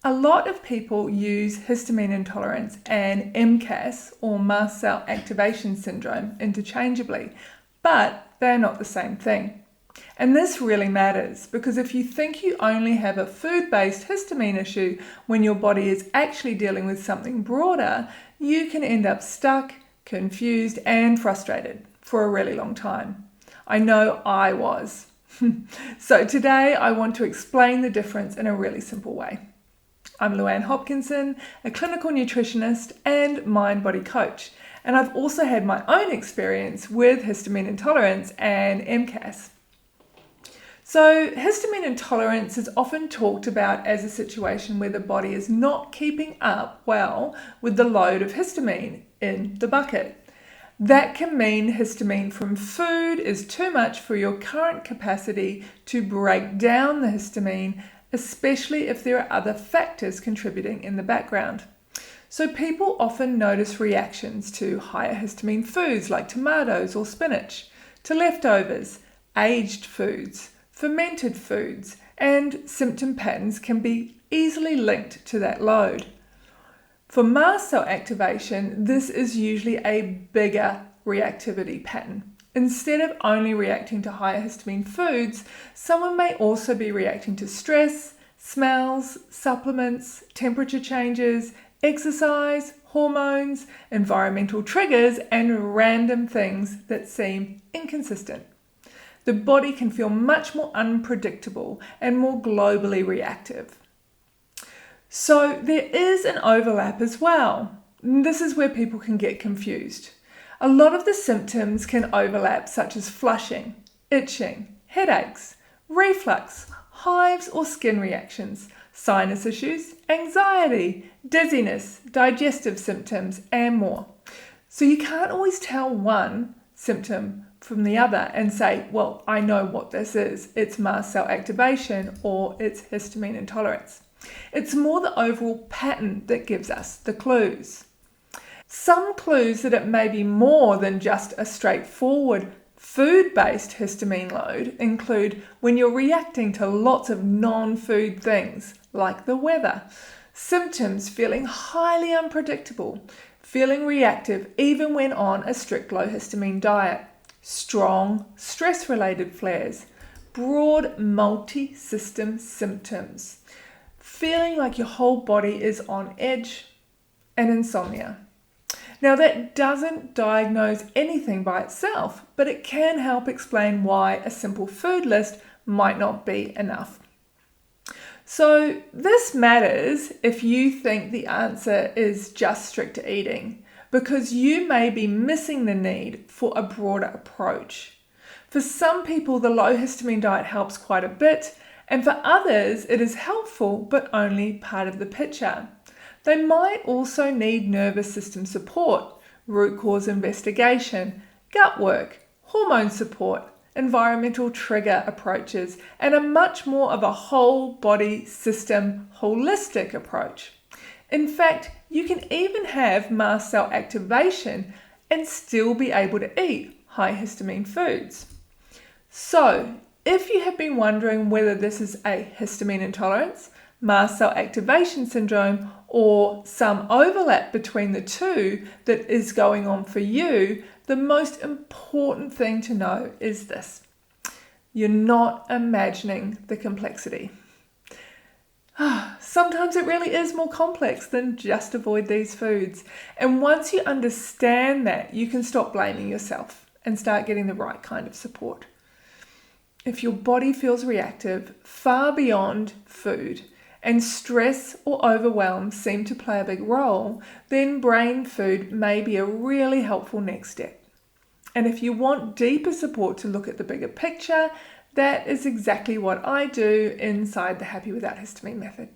A lot of people use histamine intolerance and MCAS, or mast cell activation syndrome, interchangeably, but they're not the same thing. And this really matters because if you think you only have a food-based histamine issue when your body is actually dealing with something broader, you can end up stuck, confused, and frustrated for a really long time. I know I was. So today I want to explain the difference in a really simple way. I'm Luanne Hopkinson, a clinical nutritionist and mind-body coach, and I've also had my own experience with histamine intolerance and MCAS. So histamine intolerance is often talked about as a situation where the body is not keeping up well with the load of histamine in the bucket. That can mean histamine from food is too much for your current capacity to break down the histamine, especially if there are other factors contributing in the background. So people often notice reactions to higher histamine foods like tomatoes or spinach, to leftovers, aged foods, fermented foods, and symptom patterns can be easily linked to that load. For mast cell activation, this is usually a bigger reactivity pattern. Instead of only reacting to higher histamine foods, someone may also be reacting to stress, smells, supplements, temperature changes, exercise, hormones, environmental triggers, and random things that seem inconsistent. The body can feel much more unpredictable and more globally reactive. So there is an overlap as well. This is where people can get confused. A lot of the symptoms can overlap, such as flushing, itching, headaches, reflux, hives or skin reactions, sinus issues, anxiety, dizziness, digestive symptoms, and more. So you can't always tell one symptom from the other and say, well, I know what this is. It's mast cell activation or it's histamine intolerance. It's more the overall pattern that gives us the clues. Some clues that it may be more than just a straightforward food-based histamine load include when you're reacting to lots of non-food things like the weather, symptoms feeling highly unpredictable, feeling reactive even when on a strict low histamine diet, strong stress-related flares, broad multi-system symptoms, feeling like your whole body is on edge, and insomnia. Now that doesn't diagnose anything by itself, but it can help explain why a simple food list might not be enough. So this matters if you think the answer is just strict eating, because you may be missing the need for a broader approach. For some people, the low histamine diet helps quite a bit, and for others, it is helpful but only part of the picture. They might also need nervous system support, root cause investigation, gut work, hormone support, environmental trigger approaches, and a much more of a whole body system holistic approach. In fact, you can even have mast cell activation and still be able to eat high histamine foods. So, if you have been wondering whether this is a histamine intolerance, mast cell activation syndrome, or some overlap between the two that is going on for you, the most important thing to know is this: you're not imagining the complexity. Sometimes it really is more complex than just avoid these foods. And once you understand that, you can stop blaming yourself and start getting the right kind of support. If your body feels reactive far beyond food, and stress or overwhelm seem to play a big role, then brain food may be a really helpful next step. And if you want deeper support to look at the bigger picture, that is exactly what I do inside the Happy Without Histamine method.